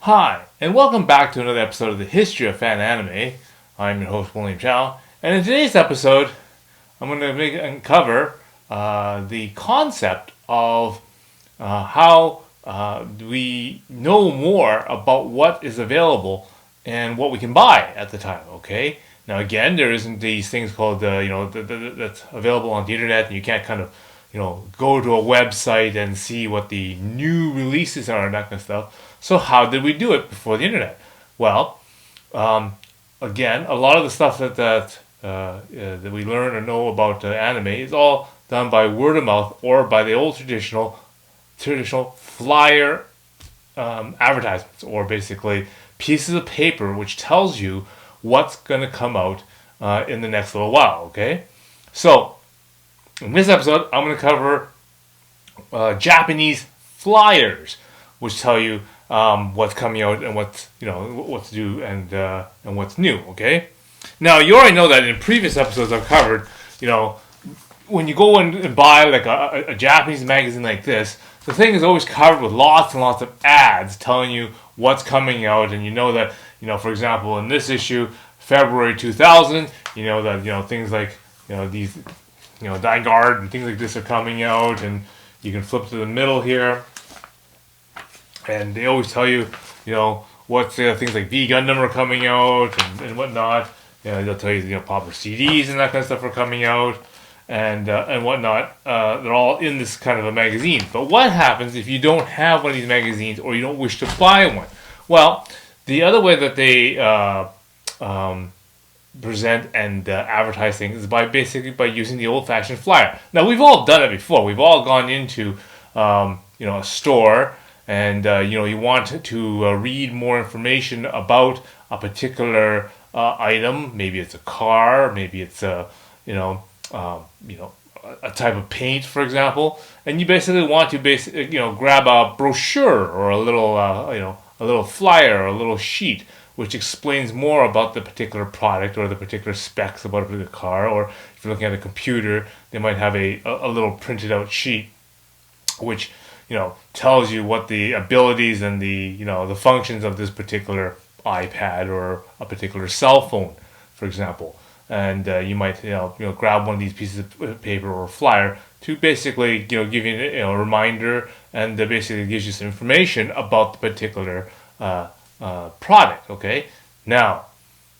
Hi, and welcome back to another episode of the History of Fan Anime. I'm your host, William Chow, and in today's episode, I'm going to uncover the concept of how we know more about what is available and what we can buy at the time. Okay. Now, again, there isn't these things called that's available on the internet, and you can't kind of go to a website and see what the new releases are and that kind of stuff. So how did we do it before the internet? Well, again, a lot of the stuff that we learn or know about anime is all done by word of mouth or by the old traditional flyer advertisements, or basically pieces of paper which tells you what's going to come out in the next little while. Okay, so in this episode, I'm going to cover Japanese flyers, which tell you what's coming out and what's what's due and what's new. Okay. Now you already know that in previous episodes I've covered. When you go and buy like a Japanese magazine like this, the thing is always covered with lots and lots of ads telling you what's coming out, and that for example, in this issue, February 2000, things like these Die Guard and things like this are coming out, and you can flip to the middle here, and they always tell you, what things like V Gundam are coming out and whatnot. They'll tell you, popular CDs and that kind of stuff are coming out, and whatnot. They're all in this kind of a magazine. But what happens if you don't have one of these magazines or you don't wish to buy one? Well, the other way that they present and advertise things is by using the old-fashioned flyer. Now, we've all done it before. We've all gone into a store, and you want to read more information about a particular item. Maybe it's a car, maybe it's a type of paint, for example, and you basically want to grab a brochure or a little flyer or a little sheet which explains more about the particular product or the particular specs about a particular car. Or if you're looking at a computer, they might have a little printed out sheet which tells you what the abilities and the functions of this particular iPad or a particular cell phone, for example. And you might grab one of these pieces of paper or flyer to basically give you a reminder, and basically gives you some information about the particular product. Okay. Now,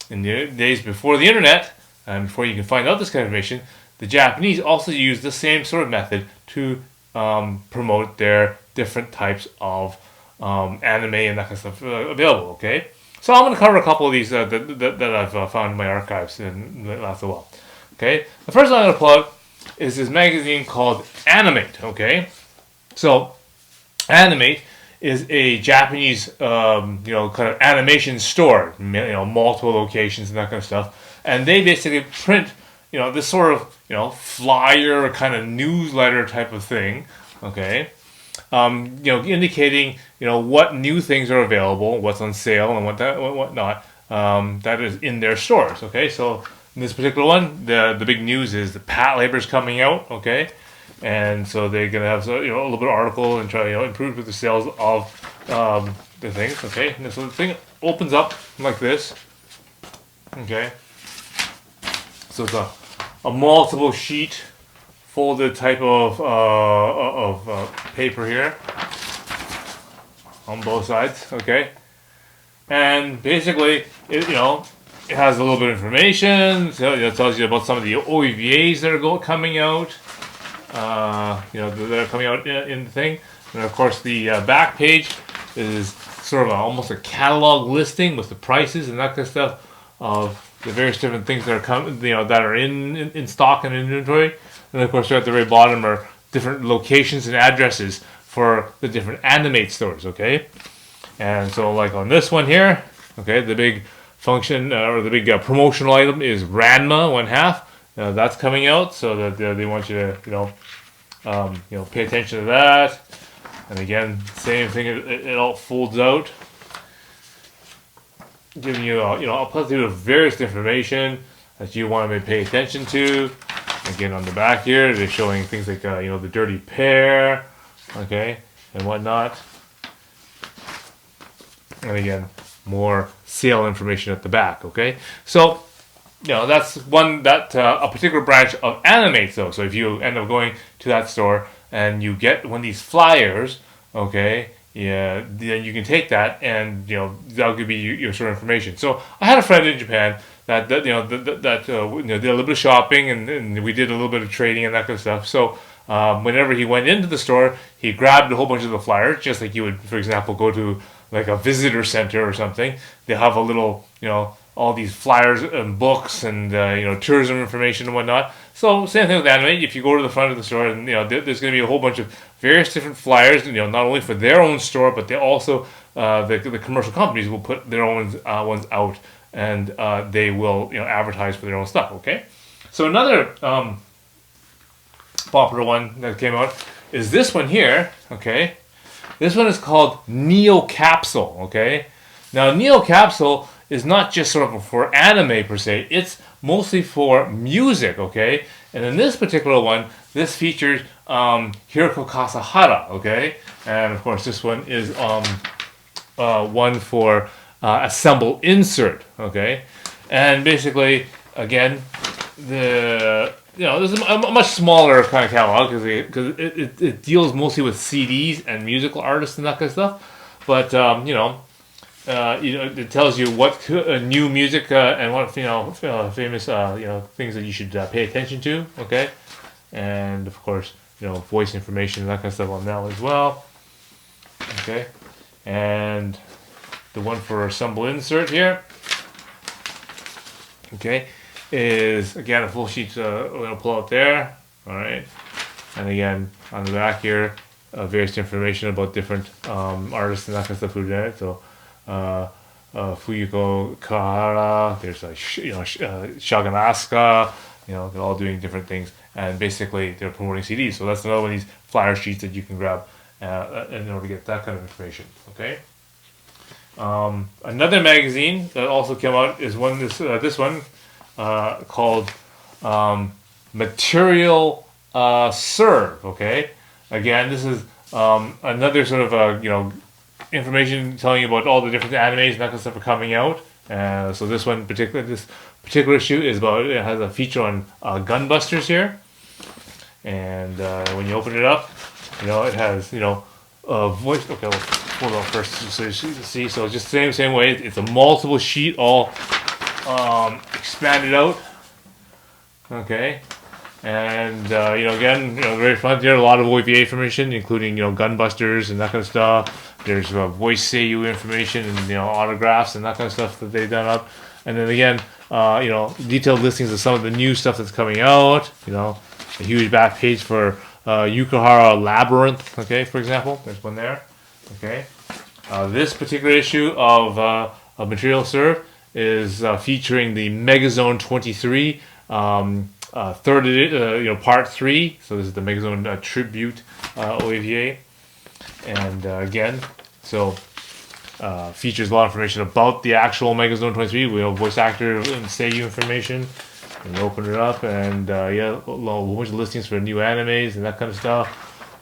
in the days before the internet and before you can find out this kind of information, the Japanese also used the same sort of method to promote their different types of anime and that kind of stuff available. Okay. So I'm going to cover a couple of these that I've found in my archives in the last while. Okay, the first one I'm going to plug is this magazine called Animate. Okay, so Animate is a Japanese kind of animation store, multiple locations and that kind of stuff, and they basically print this sort of flyer kind of newsletter type of thing. Okay. Indicating what new things are available, what's on sale, and what not. That is in their stores. Okay, so in this particular one, the big news is the Patlabor coming out. Okay, and so they're gonna have a little bit of article and try improve with the sales of the things. Okay, and so the thing opens up like this. Okay, so it's a multiple sheet folded type of paper here on both sides. Okay, and basically it has a little bit of information. So it tells you about some of the OVAs that are coming out. That are coming out in the thing, and of course the back page is sort of almost a catalog listing with the prices and that kind of stuff of the various different things that are coming, that are in stock and inventory. And of course, right at the very bottom are different locations and addresses for the different Animate stores. Okay, and so like on this one here, okay, the big function or the big promotional item is Ranma 1/2. That's coming out, so that they want you to pay attention to that. And again, same thing. It all folds out, giving you a plethora of various information that you want to pay attention to. Again, on the back here, they're showing things like the Dirty Pair, okay, and whatnot. And again, more sale information at the back. Okay, so that's one that a particular branch of Animate though. So if you end up going to that store and you get one of these flyers, okay, yeah, then you can take that and that'll give you your sort of information. So I had a friend in Japan that did a little bit of shopping and we did a little bit of trading and that kind of stuff. So whenever he went into the store, he grabbed a whole bunch of the flyers, just like you would, for example, go to like a visitor center or something. They have a little, all these flyers and books and tourism information and whatnot. So same thing with Animate. If you go to the front of the store, and there's going to be a whole bunch of various different flyers. Not only for their own store, but they also the commercial companies will put their own ones out, and they will advertise for their own stuff. Okay, so another popular one that came out is this one here. Okay, this one is called Neo Capsule. Okay, now Neo Capsule is not just sort of for anime per se, it's mostly for music, okay? And in this particular one, this features Hiroko Kasahara, okay? And of course, this one is one for assemble insert, okay? And basically, again, this is a much smaller kind of catalog because it deals mostly with CDs and musical artists and that kind of stuff. But it tells you what new music and what famous things that you should pay attention to. Okay, and of course voice information and that kind of stuff on that as well. Okay, and the one for assemble insert here. Okay, is again a full sheet. We're gonna pull out there. All right, and again on the back here, various information about different artists and that kind of stuff who did it. So. Fuyuko Kahara, there's Shagan Asuka, they're all doing different things, and basically they're promoting CDs. So that's another one of these flyer sheets that you can grab in order to get that kind of information. Okay. Another magazine that also came out is this one called Material Serve. Okay. Again, this is another sort of information telling you about all the different animes and that kind of stuff are coming out. So this particular issue is it has a feature on gunbusters here, and when you open it up, it has voice. Okay, we'll hold on first so you see. So it's just the same way. It's a multiple sheet, all expanded out. Okay. And again, very fun. There are a lot of OVA information, including gunbusters and that kind of stuff. There's voice seiyuu information and autographs and that kind of stuff that they've done up. And then again, detailed listings of some of the new stuff that's coming out. A huge back page for Yukihara Labyrinth. Okay, for example, there's one there. Okay, this particular issue of Material Serve is featuring the Megazone 23. Part 3. So this is the Megazone tribute OVA, and again, so features a lot of information about the actual Megazone 23. We have voice actor and seiyuu information. And open it up, and a whole bunch of listings for new animes and that kind of stuff,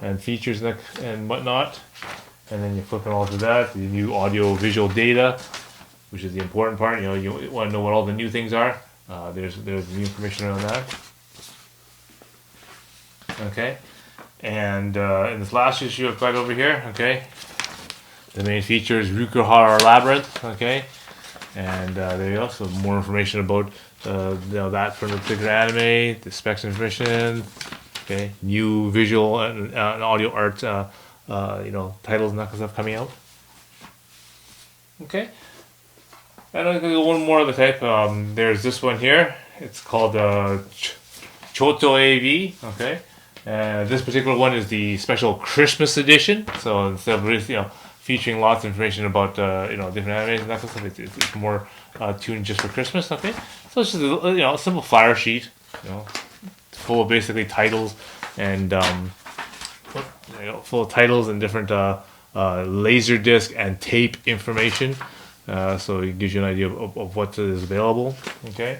and features and whatnot. And then you're flipping all to that, the new audio visual data, which is the important part. You want to know what all the new things are. There's new information around that. Okay, and in this last issue I've got over here, okay, the main feature is Yukihara Labyrinth, okay, and there you go. So more information about that from the particular anime, the specs information, okay, new visual and audio art, titles and that kind of stuff coming out. Okay. And I'm going to go one more other type. There's this one here. It's called Choto AV. Okay. This particular one is the special Christmas edition. So instead of featuring lots of information about different animes and that kind of stuff, it's more tuned just for Christmas. Okay. So it's just a simple flyer sheet. Full of basically titles and full of titles and different laser disc and tape information. So it gives you an idea of what is available. Okay.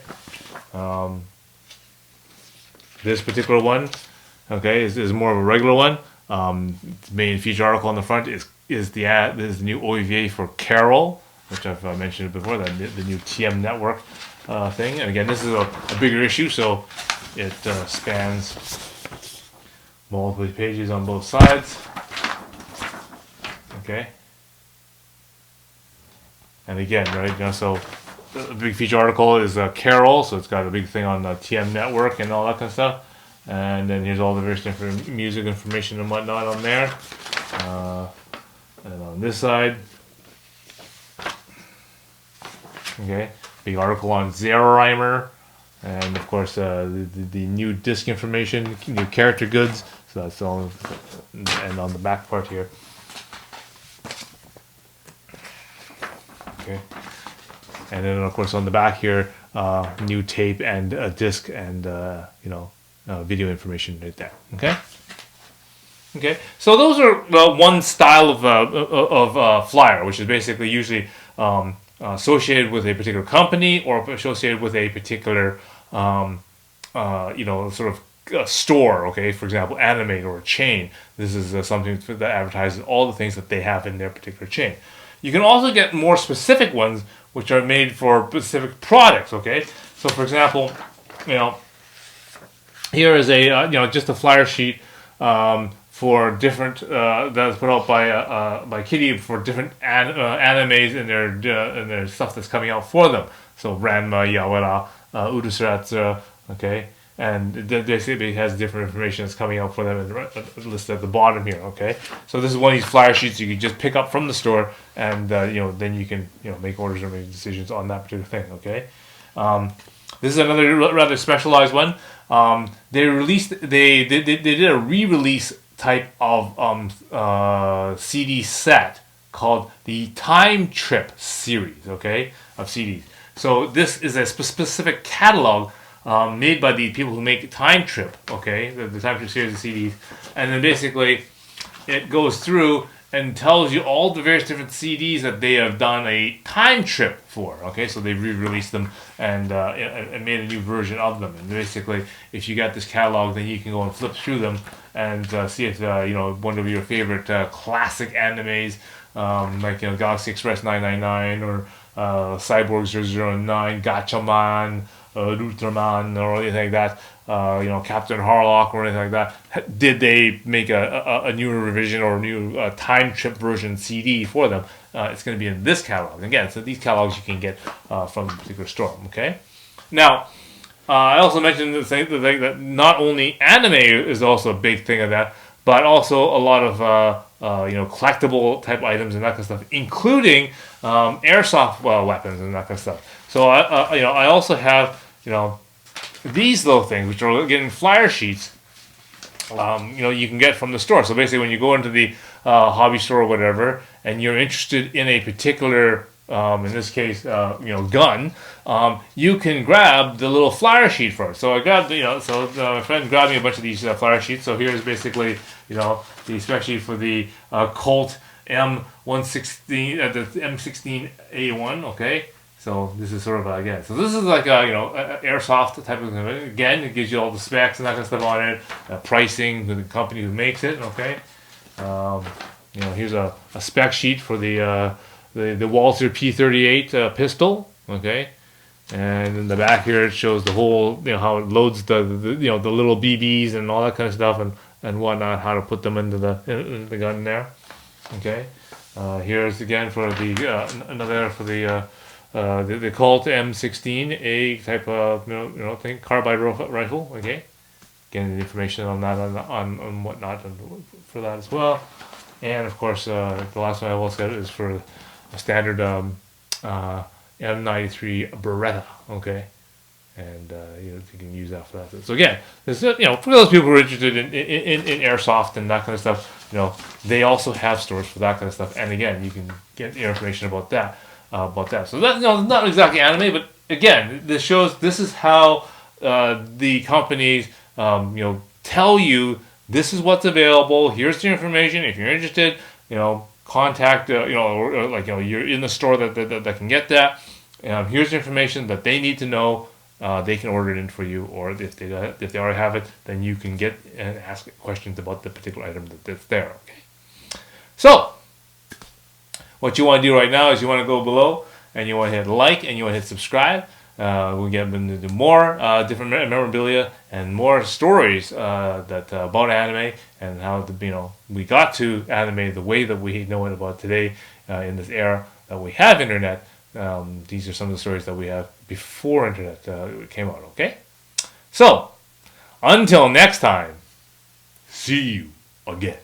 This particular one, okay, is more of a regular one. The main feature article on the front is is the new OVA for Carol, which I've mentioned before, the new TM network thing. And again, this is a bigger issue, so it spans multiple pages on both sides. Okay. And again, right, so the big feature article is Carol, so it's got a big thing on the TM network and all that kind of stuff. And then here's all the various different music information and whatnot on there. And on this side, okay, big article on Zerrimer, and of course the new disc information, new character goods. So that's all, and on the back part here. Okay. And then of course on the back here, new tape and disc and video information right there. Okay. Okay. So those are one style of flyer, which is basically usually associated with a particular company or associated with a particular sort of store. Okay. For example, Anime or a chain. This is something that advertises all the things that they have in their particular chain. You can also get more specific ones, which are made for specific products. Okay, so for example, here is a just a flyer sheet for different that's put out by Kitty for different animes and their stuff that's coming out for them. So Ranma, Yawara, Urusatsu, okay. And basically it has different information that's coming out for them and listed at the bottom here. Okay, so this is one of these flyer sheets you can just pick up from the store, and then you can make orders or make decisions on that particular thing. Okay, this is another rather specialized one. They did a re-release type of CD set called the Time Trip series. Okay, of CDs. So this is a specific catalog. Made by the people who make Time Trip, okay, the Time Trip series of CDs, and then basically it goes through and tells you all the various different CDs that they have done a time trip for, okay, so they re-released them and made a new version of them, and basically if you got this catalog, then you can go and flip through them and see if one of your favorite classic animes, like Galaxy Express 999 or Cyborg 009, Gatchaman, Ultraman or anything like that, Captain Harlock or anything like that. Did they make a newer revision or a new time trip version CD for them? It's going to be in this catalog. Again, so these catalogs you can get from a particular store. Okay. Now, I also mentioned the thing that not only anime is also a big thing of that, but also a lot of collectible type items and that kind of stuff, including airsoft weapons and that kind of stuff. So I also have these little things, which are getting flyer sheets. You can get from the store. So basically, when you go into the hobby store or whatever, and you're interested in a particular, in this case, gun, you can grab the little flyer sheet for it. So I grabbed, my friend grabbed me a bunch of these flyer sheets. So here's basically, the spec sheet for the Colt M116, the M16A1. Okay. So this is sort of again. So this is like a airsoft type of thing. Again, it gives you all the specs and that kind of stuff on it, pricing, the company who makes it. Okay, here's a spec sheet for the Walther P38 pistol. Okay, and in the back here it shows the whole how it loads the little BBs and all that kind of stuff and whatnot, how to put them into the gun there. Okay, here's again for the another for the Colt M16A type of thing, carbide rifle. Okay, getting the information on that on whatnot for that as well, and of course the last one I will say is for a standard M93 Beretta. Okay, and you can use that for that. So again, this for those people who are interested in airsoft and that kind of stuff, they also have stores for that kind of stuff, and again, you can get information about that. So that's not exactly anime, but again, this is how the companies tell you this is what's available. Here's the information. If you're interested, contact you're in the store that can get that. Here's the information that they need to know. They can order it in for you, or if they already have it, then you can get and ask questions about the particular item that's there. Okay, so. What you want to do right now is you want to go below and you want to hit like and you want to hit subscribe. We'll get into more different memorabilia and more stories that about anime and how we got to anime the way that we know it about today in this era that we have internet. These are some of the stories that we have before internet came out. Okay, so until next time, see you again.